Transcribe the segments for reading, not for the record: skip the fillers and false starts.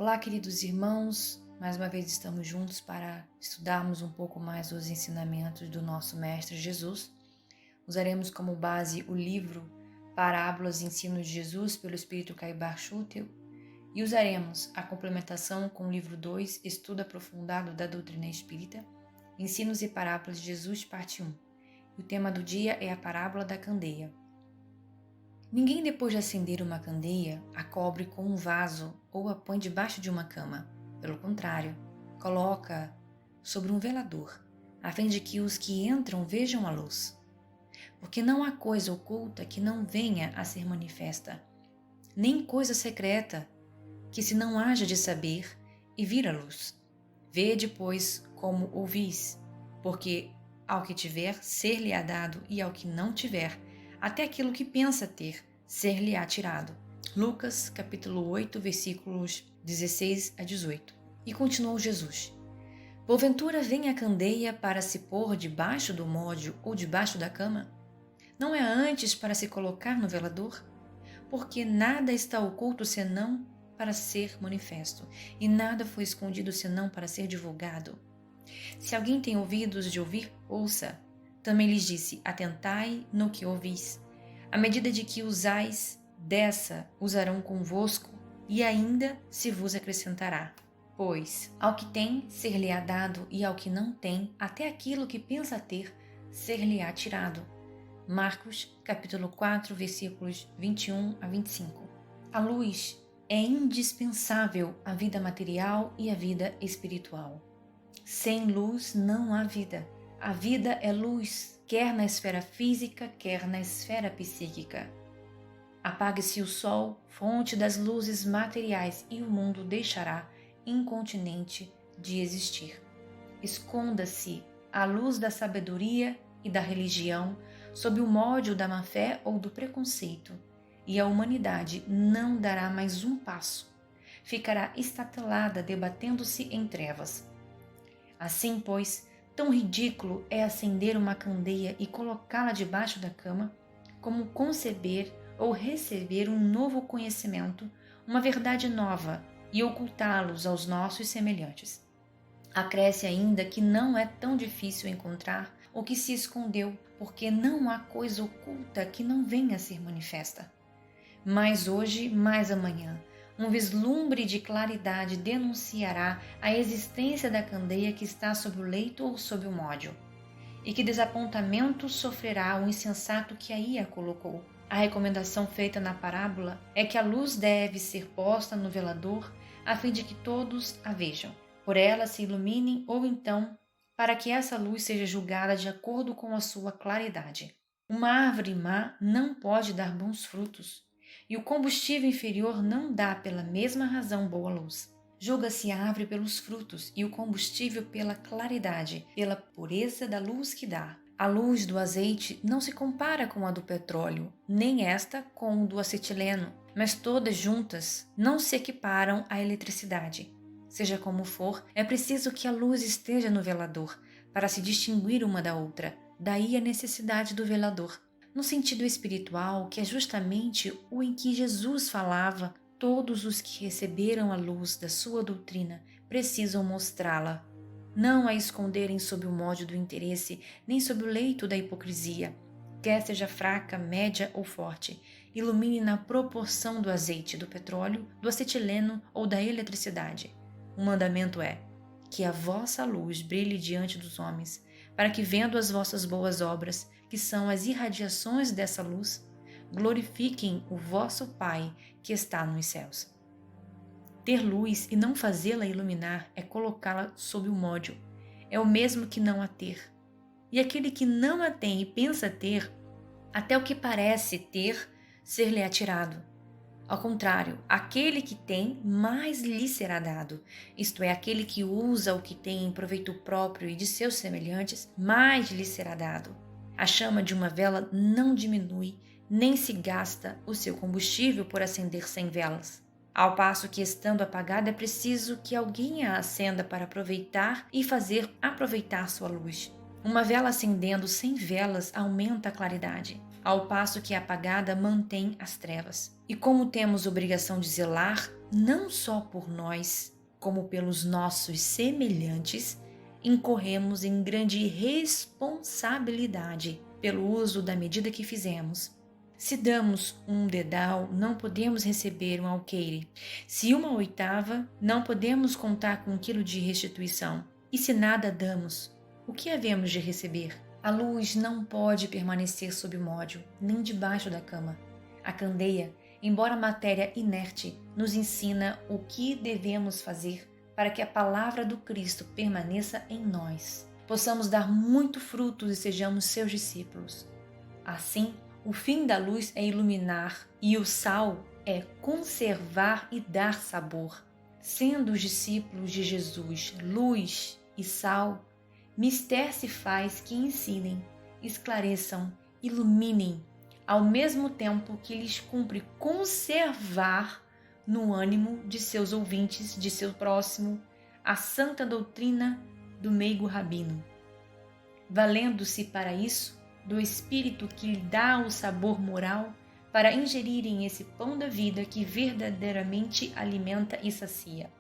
Olá, queridos irmãos, mais uma vez estamos juntos para estudarmos um pouco mais os ensinamentos do nosso Mestre Jesus. Usaremos como base o livro Parábolas e Ensinos de Jesus, pelo Espírito Caibar Schutel, e usaremos a complementação com o livro 2, Estudo Aprofundado da Doutrina Espírita, Ensinos e Parábolas de Jesus, parte 1. E o tema do dia é a parábola da candeia. Ninguém, depois de acender uma candeia, a cobre com um vaso ou a põe debaixo de uma cama. Pelo contrário, coloca sobre um velador, a fim de que os que entram vejam a luz. Porque não há coisa oculta que não venha a ser manifesta, nem coisa secreta que se não haja de saber e vir à luz. Vede, pois, como ouvis, porque ao que tiver, ser-lhe-á dado, e ao que não tiver, até aquilo que pensa ter, ser-lhe-á tirado. Lucas, capítulo 8, versículos 16 a 18. E continuou Jesus: Porventura vem a candeia para se pôr debaixo do módio ou debaixo da cama? Não é antes para se colocar no velador? Porque nada está oculto senão para ser manifesto, e nada foi escondido senão para ser divulgado. Se alguém tem ouvidos de ouvir, ouça. Também lhes disse: atentai no que ouvis. À medida de que usais, dessa usarão convosco, e ainda se vos acrescentará. Pois, ao que tem, ser-lhe-á dado, e ao que não tem, até aquilo que pensa ter, ser-lhe-á tirado. Marcos, capítulo 4, versículos 21 a 25. A luz é indispensável à vida material e à vida espiritual. Sem luz não há vida. A vida é luz, quer na esfera física, quer na esfera psíquica. Apague-se o sol, fonte das luzes materiais, e o mundo deixará incontinente de existir. Esconda-se a luz da sabedoria e da religião sob o módio da má-fé ou do preconceito, e a humanidade não dará mais um passo. Ficará estatelada, debatendo-se em trevas. Assim, pois, tão ridículo é acender uma candeia e colocá-la debaixo da cama, como conceber ou receber um novo conhecimento, uma verdade nova, e ocultá-los aos nossos semelhantes. Acresce ainda que não é tão difícil encontrar o que se escondeu, porque não há coisa oculta que não venha a ser manifesta. Mais hoje, mais amanhã, um vislumbre de claridade denunciará a existência da candeia que está sob o leito ou sob o módio. E que desapontamento sofrerá o insensato que aí a colocou. A recomendação feita na parábola é que a luz deve ser posta no velador a fim de que todos a vejam. Por ela se iluminem, ou então para que essa luz seja julgada de acordo com a sua claridade. Uma árvore má não pode dar bons frutos, e o combustível inferior não dá pela mesma razão boa luz. Julga-se a árvore pelos frutos e o combustível pela claridade, pela pureza da luz que dá. A luz do azeite não se compara com a do petróleo, nem esta com o do acetileno, mas todas juntas não se equiparam à eletricidade. Seja como for, é preciso que a luz esteja no velador para se distinguir uma da outra, daí a necessidade do velador. No sentido espiritual, que é justamente o em que Jesus falava, todos os que receberam a luz da sua doutrina precisam mostrá-la. Não a esconderem sob o módio do interesse, nem sob o leito da hipocrisia. Quer seja fraca, média ou forte, ilumine na proporção do azeite, do petróleo, do acetileno ou da eletricidade. O mandamento é: que a vossa luz brilhe diante dos homens, para que, vendo as vossas boas obras, que são as irradiações dessa luz, glorifiquem o vosso Pai que está nos céus. Ter luz e não fazê-la iluminar é colocá-la sob o módio. É o mesmo que não a ter. E aquele que não a tem e pensa ter, até o que parece ter, ser-lhe atirado. Ao contrário, aquele que tem, mais lhe será dado. Isto é, aquele que usa o que tem em proveito próprio e de seus semelhantes, mais lhe será dado. A chama de uma vela não diminui, nem se gasta o seu combustível por acender 100 velas. Ao passo que, estando apagada, é preciso que alguém a acenda para aproveitar e fazer aproveitar sua luz. Uma vela acendendo 100 velas aumenta a claridade, ao passo que a apagada mantém as trevas. E como temos obrigação de zelar não só por nós, como pelos nossos semelhantes, incorremos em grande responsabilidade pelo uso da medida que fizemos. Se damos um dedal, não podemos receber um alqueire. Se 1/8, não podemos contar com 1 quilo de restituição. E se nada damos, o que havemos de receber? A luz não pode permanecer sob o módio, nem debaixo da cama. A candeia, embora matéria inerte, nos ensina o que devemos fazer para que a palavra do Cristo permaneça em nós, possamos dar muito frutos e sejamos seus discípulos. Assim, o fim da luz é iluminar e o sal é conservar e dar sabor. Sendo os discípulos de Jesus luz e sal, mister se faz que ensinem, esclareçam, iluminem, ao mesmo tempo que lhes cumpre conservar no ânimo de seus ouvintes, de seu próximo, a santa doutrina do meigo rabino, valendo-se para isso do Espírito que lhe dá o sabor moral para ingerirem esse pão da vida que verdadeiramente alimenta e sacia.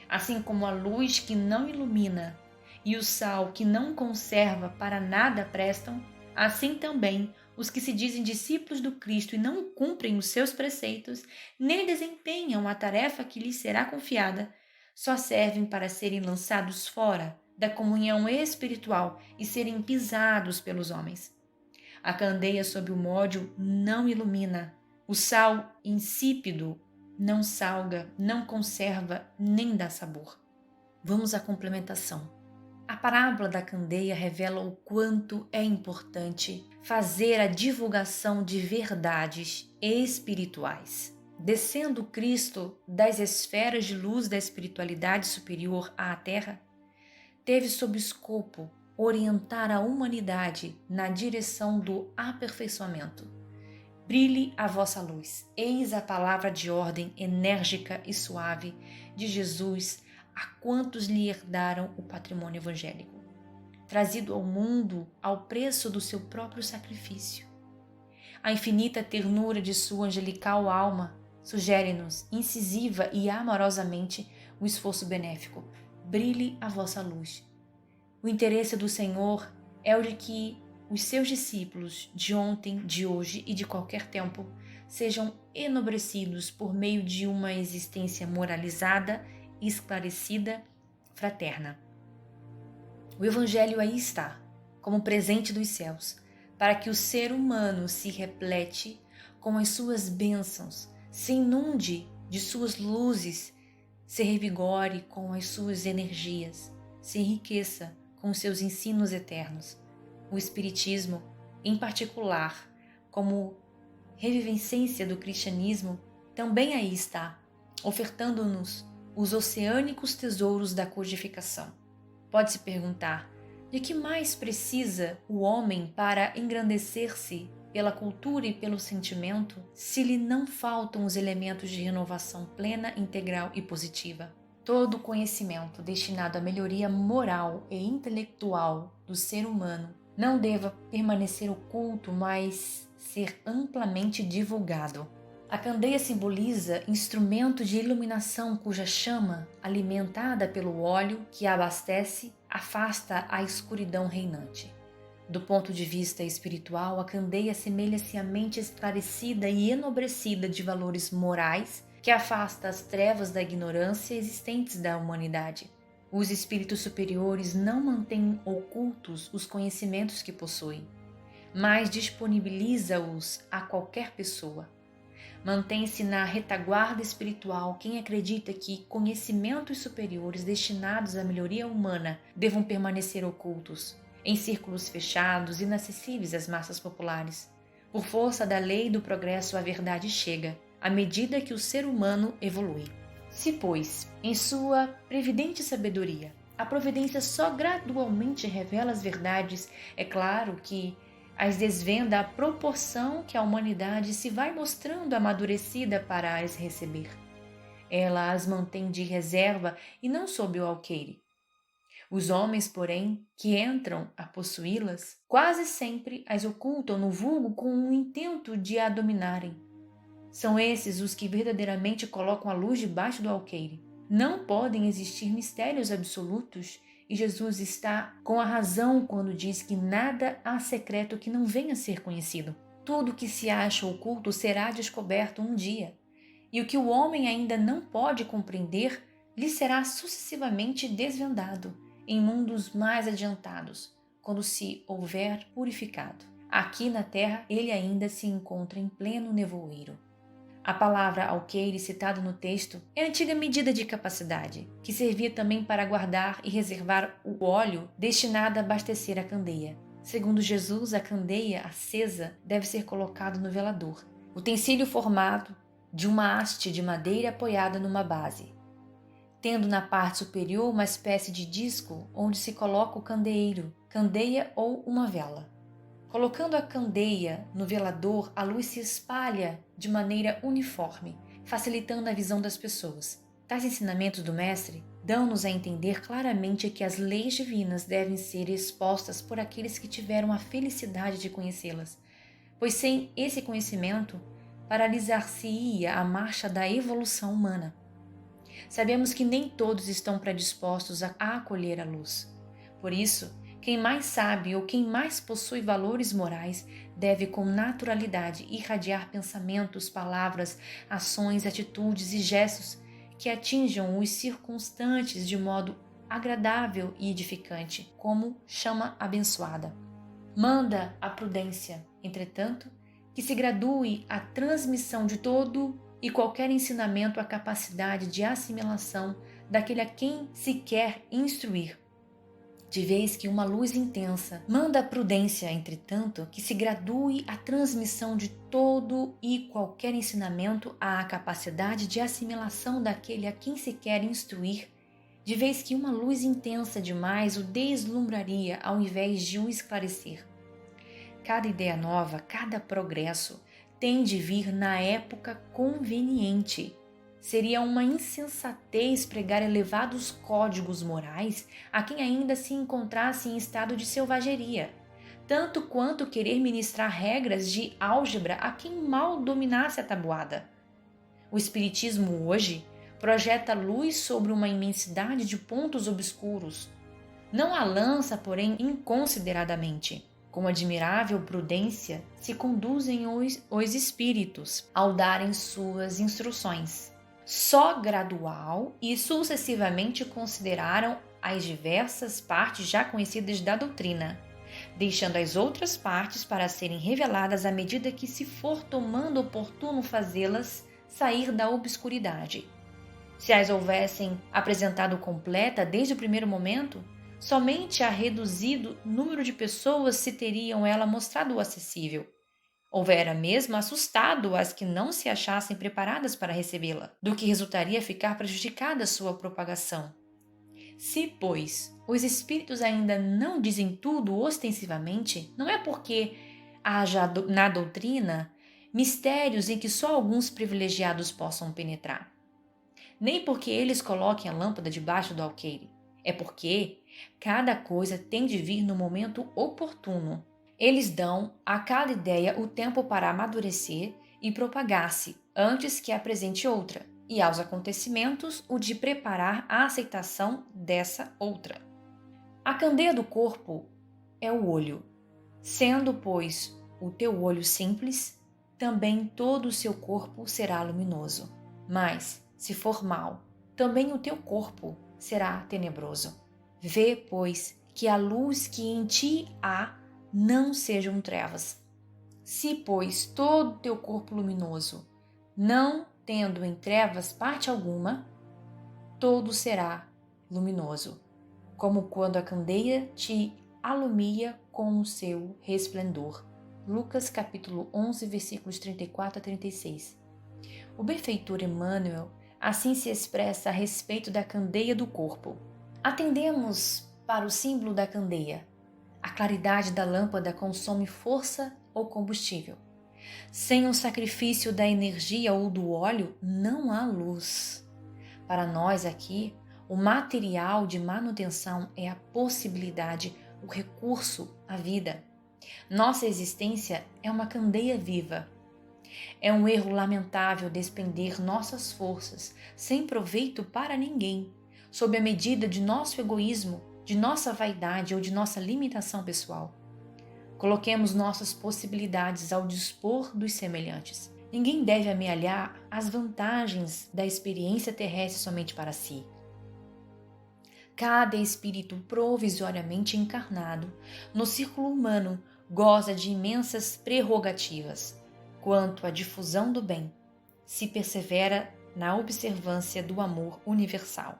Assim como a luz que não ilumina e o sal que não conserva para nada prestam, assim também os que se dizem discípulos do Cristo e não cumprem os seus preceitos, nem desempenham a tarefa que lhes será confiada, só servem para serem lançados fora da comunhão espiritual e serem pisados pelos homens. A candeia sob o módio não ilumina, o sal insípido não salga, não conserva, nem dá sabor. Vamos à complementação. A parábola da candeia revela o quanto é importante fazer a divulgação de verdades espirituais. Descendo Cristo das esferas de luz da espiritualidade superior à Terra, teve sob escopo orientar a humanidade na direção do aperfeiçoamento. Brilhe a vossa luz. Eis a palavra de ordem enérgica e suave de Jesus a quantos lhe herdaram o patrimônio evangélico, trazido ao mundo ao preço do seu próprio sacrifício. A infinita ternura de sua angelical alma sugere-nos incisiva e amorosamente o esforço benéfico. Brilhe a vossa luz. O interesse do Senhor é o de que os seus discípulos de ontem, de hoje e de qualquer tempo sejam enobrecidos por meio de uma existência moralizada, esclarecida, fraterna. O Evangelho aí está, como presente dos céus, para que o ser humano se replete com as suas bênçãos, se inunde de suas luzes, se revigore com as suas energias, se enriqueça com os seus ensinos eternos. O Espiritismo, em particular, como revivescência do cristianismo, também aí está, ofertando-nos os oceânicos tesouros da codificação. Pode-se perguntar, de que mais precisa o homem para engrandecer-se pela cultura e pelo sentimento, se lhe não faltam os elementos de renovação plena, integral e positiva? Todo conhecimento destinado à melhoria moral e intelectual do ser humano não deva permanecer oculto, mas ser amplamente divulgado. A candeia simboliza instrumento de iluminação cuja chama, alimentada pelo óleo que a abastece, afasta a escuridão reinante. Do ponto de vista espiritual, a candeia assemelha-se à mente esclarecida e enobrecida de valores morais que afasta as trevas da ignorância existentes da humanidade. Os espíritos superiores não mantêm ocultos os conhecimentos que possuem, mas disponibiliza-os a qualquer pessoa. Mantém-se na retaguarda espiritual quem acredita que conhecimentos superiores destinados à melhoria humana devam permanecer ocultos, em círculos fechados, inacessíveis às massas populares. Por força da lei do progresso, a verdade chega, à medida que o ser humano evolui. Se, pois, em sua previdente sabedoria, a providência só gradualmente revela as verdades, é claro que as desvenda à proporção que a humanidade se vai mostrando amadurecida para as receber. Ela as mantém de reserva e não sob o alqueire. Os homens, porém, que entram a possuí-las, quase sempre as ocultam no vulgo com o intento de a dominarem. São esses os que verdadeiramente colocam a luz debaixo do alqueire. Não podem existir mistérios absolutos e Jesus está com a razão quando diz que nada há secreto que não venha a ser conhecido. Tudo que se acha oculto será descoberto um dia, e o que o homem ainda não pode compreender lhe será sucessivamente desvendado em mundos mais adiantados, quando se houver purificado. Aqui na terra ele ainda se encontra em pleno nevoeiro. A palavra alqueire citada no texto é a antiga medida de capacidade, que servia também para guardar e reservar o óleo destinado a abastecer a candeia. Segundo Jesus, a candeia acesa deve ser colocada no velador, utensílio formado de uma haste de madeira apoiada numa base, tendo na parte superior uma espécie de disco onde se coloca o candeeiro, candeia ou uma vela. Colocando a candeia no velador, a luz se espalha de maneira uniforme, facilitando a visão das pessoas. Tais ensinamentos do Mestre dão-nos a entender claramente que as leis divinas devem ser expostas por aqueles que tiveram a felicidade de conhecê-las, pois sem esse conhecimento, paralisar-se-ia a marcha da evolução humana. Sabemos que nem todos estão predispostos a acolher a luz. Por isso, quem mais sabe ou quem mais possui valores morais deve com naturalidade irradiar pensamentos, palavras, ações, atitudes e gestos que atinjam os circunstantes de modo agradável e edificante, como chama abençoada. Manda a prudência, entretanto, que se gradue a transmissão de todo e qualquer ensinamento à capacidade de assimilação daquele a quem se quer instruir. De vez que uma luz intensa manda a prudência, entretanto, que se gradue a transmissão de todo e qualquer ensinamento à capacidade de assimilação daquele a quem se quer instruir, de vez que uma luz intensa demais o deslumbraria ao invés de o esclarecer. Cada ideia nova, cada progresso tem de vir na época conveniente. Seria uma insensatez pregar elevados códigos morais a quem ainda se encontrasse em estado de selvageria, tanto quanto querer ministrar regras de álgebra a quem mal dominasse a tabuada. O Espiritismo hoje projeta luz sobre uma imensidade de pontos obscuros. Não a lança, porém, inconsideradamente. Com admirável prudência se conduzem os espíritos ao darem suas instruções. Só gradual e sucessivamente consideraram as diversas partes já conhecidas da doutrina, deixando as outras partes para serem reveladas à medida que se for tomando oportuno fazê-las sair da obscuridade. Se as houvessem apresentado completa desde o primeiro momento, somente a reduzido número de pessoas se teriam ela mostrado acessível. Houvera mesmo assustado as que não se achassem preparadas para recebê-la, do que resultaria ficar prejudicada a sua propagação. Se, pois, os espíritos ainda não dizem tudo ostensivamente, não é porque haja na doutrina mistérios em que só alguns privilegiados possam penetrar, nem porque eles coloquem a lâmpada debaixo do alqueire. É porque cada coisa tem de vir no momento oportuno. Eles dão a cada ideia o tempo para amadurecer e propagar-se antes que apresente outra, e aos acontecimentos o de preparar a aceitação dessa outra. A candeia do corpo é o olho. Sendo, pois, o teu olho simples, também todo o seu corpo será luminoso. Mas, se for mau, também o teu corpo será tenebroso. Vê, pois, que a luz que em ti há não sejam trevas. Se, pois, todo teu corpo luminoso, não tendo em trevas parte alguma, todo será luminoso, como quando a candeia te alumia com o seu resplendor. Lucas capítulo 11, versículos 34 a 36. O benfeitor Emmanuel assim se expressa a respeito da candeia do corpo. Atendemos para o símbolo da candeia. A claridade da lâmpada consome força ou combustível. Sem o sacrifício da energia ou do óleo, não há luz. Para nós aqui, o material de manutenção é a possibilidade, o recurso, a vida. Nossa existência é uma candeia viva. É um erro lamentável despender nossas forças sem proveito para ninguém, sob a medida de nosso egoísmo, de nossa vaidade ou de nossa limitação pessoal. Coloquemos nossas possibilidades ao dispor dos semelhantes. Ninguém deve amealhar as vantagens da experiência terrestre somente para si. Cada espírito provisoriamente encarnado no círculo humano goza de imensas prerrogativas quanto à difusão do bem, se persevera na observância do amor universal.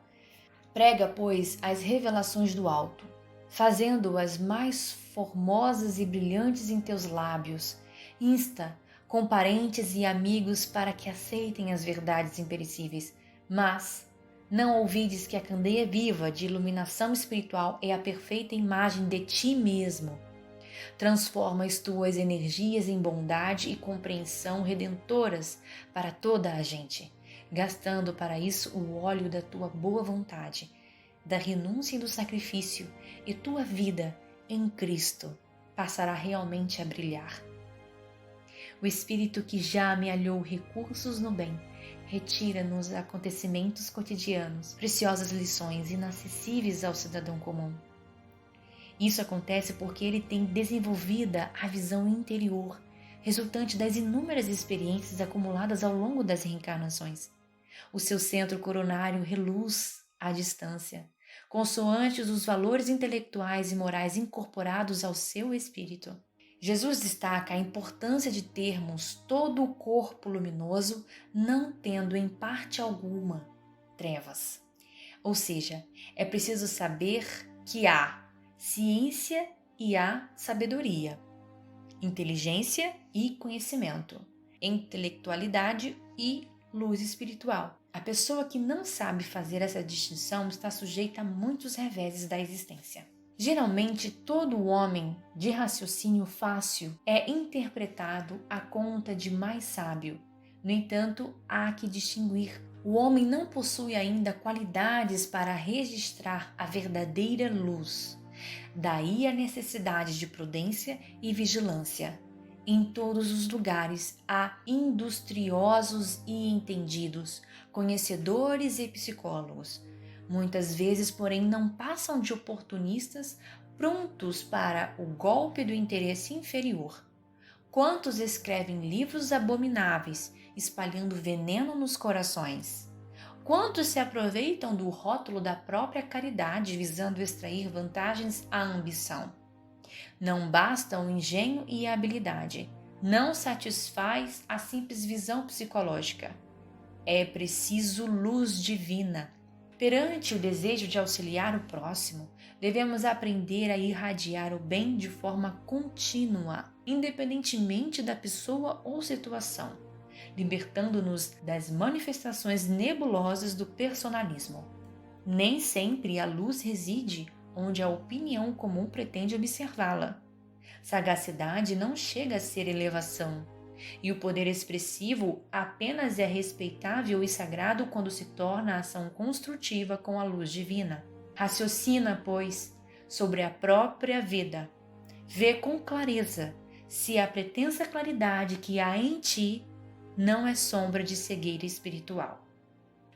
Prega, pois, as revelações do alto, fazendo-as mais formosas e brilhantes em teus lábios. Insta com parentes e amigos para que aceitem as verdades imperecíveis, mas não ouvides que a candeia viva de iluminação espiritual é a perfeita imagem de ti mesmo. Transforma as tuas energias em bondade e compreensão redentoras para toda a gente, gastando para isso o óleo da tua boa vontade, da renúncia e do sacrifício, e tua vida em Cristo passará realmente a brilhar. O Espírito que já amealhou recursos no bem, retira nos acontecimentos cotidianos preciosas lições inacessíveis ao cidadão comum. Isso acontece porque ele tem desenvolvida a visão interior, resultante das inúmeras experiências acumuladas ao longo das reencarnações. O seu centro coronário reluz à distância, consoante os valores intelectuais e morais incorporados ao seu espírito. Jesus destaca a importância de termos todo o corpo luminoso, não tendo em parte alguma trevas. Ou seja, é preciso saber que há ciência e há sabedoria, inteligência e conhecimento, intelectualidade e luz espiritual. A pessoa que não sabe fazer essa distinção está sujeita a muitos reveses da existência. Geralmente, todo homem de raciocínio fácil é interpretado à conta de mais sábio. No entanto, há que distinguir. O homem não possui ainda qualidades para registrar a verdadeira luz. Daí a necessidade de prudência e vigilância. Em todos os lugares há industriosos e entendidos, conhecedores e psicólogos. Muitas vezes, porém, não passam de oportunistas prontos para o golpe do interesse inferior. Quantos escrevem livros abomináveis, espalhando veneno nos corações? Quantos se aproveitam do rótulo da própria caridade, visando extrair vantagens à ambição? Não basta o engenho e a habilidade, não satisfaz a simples visão psicológica. É preciso luz divina. Perante o desejo de auxiliar o próximo, devemos aprender a irradiar o bem de forma contínua, independentemente da pessoa ou situação, libertando-nos das manifestações nebulosas do personalismo. Nem sempre a luz reside onde a opinião comum pretende observá-la. Sagacidade não chega a ser elevação, e o poder expressivo apenas é respeitável e sagrado quando se torna ação construtiva com a luz divina. Raciocina, pois, sobre a própria vida. Vê com clareza se a pretensa claridade que há em ti não é sombra de cegueira espiritual.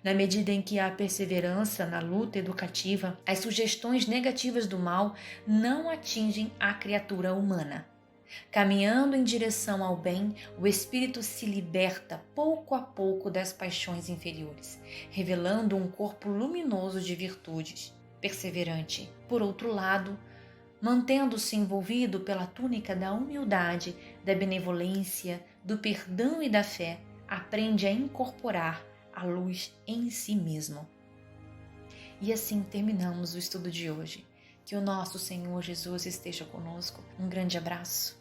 Na medida em que há perseverança na luta educativa, as sugestões negativas do mal não atingem a criatura humana. Caminhando em direção ao bem, o espírito se liberta pouco a pouco das paixões inferiores, revelando um corpo luminoso de virtudes, perseverante. Por outro lado, mantendo-se envolvido pela túnica da humildade, da benevolência, do perdão e da fé, aprende a incorporar a luz em si mesmo. E assim terminamos o estudo de hoje. Que o nosso Senhor Jesus esteja conosco. Um grande abraço.